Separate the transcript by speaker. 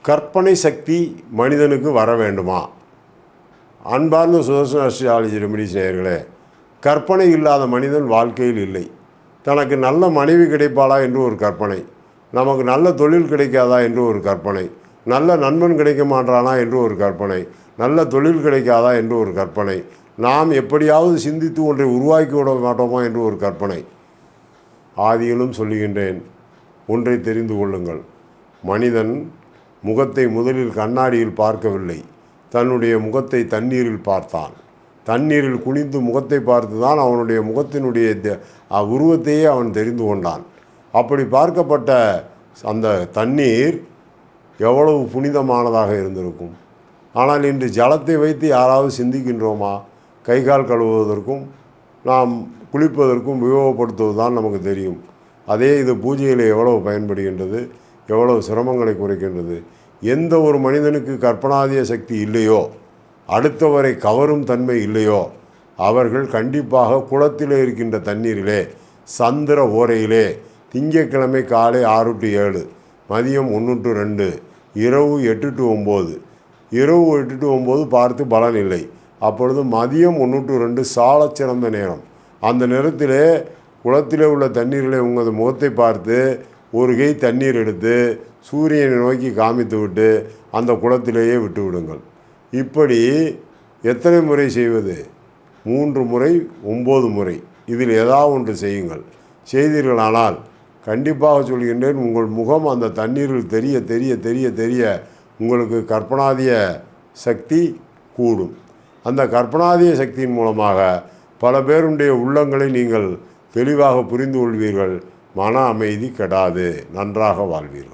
Speaker 1: கற்பனை சக்தி மனிதனுக்கு வர வேண்டுமா? அன்பார்ந்த சுதர்சன அஸ்ட்ராலஜி ரெமிடிஸ் நேயர்களே, கற்பனை இல்லாத மனிதன் வாழ்க்கையில் இல்லை. தனக்கு நல்ல மனைவி கிடைப்பாளா என்று ஒரு கற்பனை, நமக்கு நல்ல தொழில் கிடைக்காதா என்று ஒரு கற்பனை, நல்ல நண்பன் கிடைக்க மாட்டானா என்று ஒரு கற்பனை, நல்ல தொழில் கிடைக்காதா என்று ஒரு கற்பனை, நாம் எப்படியாவது சிந்தித்து ஒன்றை உருவாக்கி விட மாட்டோமா என்று ஒரு கற்பனை. ஆதியிலும் சொல்லுகின்றேன், ஒன்றை தெரிந்து கொள்ளுங்கள். மனிதன் முகத்தை முதலில் கண்ணாடியில் பார்க்கவில்லை, தன்னுடைய முகத்தை தண்ணீரில் பார்த்தான். தண்ணீரில் குனிந்து முகத்தை பார்த்து தான் அவனுடைய முகத்தினுடைய உருவத்தையே அவன் தெரிந்து கொண்டான். அப்படி பார்க்கப்பட்ட அந்த தண்ணீர் எவ்வளவு புனிதமானதாக இருந்திருக்கும். ஆனால் இன்று ஜலத்தை வைத்து யாராவது சிந்திக்கின்றோமா? கை கால் கழுவுவதற்கும் நாம் குளிப்பதற்கும் உபயோகப்படுத்துவது தான் நமக்கு தெரியும். அதே இது பூஜையில் எவ்வளவு பயன்படுகின்றது, எவ்வளவு சிரமங்களை குறைக்கின்றது. எந்த ஒரு மனிதனுக்கு கற்பனாதிய சக்தி இல்லையோ, அடுத்தவரை கவரும் தன்மை இல்லையோ, அவர்கள் கண்டிப்பாக குளத்திலே இருக்கின்ற தண்ணீரிலே, சந்திர ஓரையிலே, திங்கட்கிழமை காலை 6 to 7, மதியம் 1 to 2, இரவு 8 to 9, இரவு 8 to 9 பார்த்து பலன் இல்லை. அப்பொழுது மதியம் 1 to 2 சாலச் சிறந்த நேரம். அந்த நேரத்திலே குளத்திலே உள்ள தண்ணீரிலே உங்களது முகத்தை பார்த்து ஒரு கை தண்ணீர் எடுத்து சூரியனை நோக்கி காமித்து விட்டு அந்த குளத்திலேயே விட்டு விடுங்கள். இப்படி எத்தனை முறை செய்வது? 3 முறை, 9 முறை, இதில் ஏதாவது ஒன்று செய்யுங்கள். செய்தீர்களானால் கண்டிப்பாக சொல்கின்றேன், உங்கள் முகம் அந்த தண்ணீரில் தெரிய தெரிய தெரிய தெரிய உங்களுக்கு கற்பனாதிய சக்தி கூடும். அந்த கற்பனாதிய சக்தியின் மூலமாக பல பேருடைய உள்ளங்களை நீங்கள் தெளிவாக புரிந்து கொள்வீர்கள். மன அமைதி கெடாது, நன்றாக வாழ்வீர்கள்.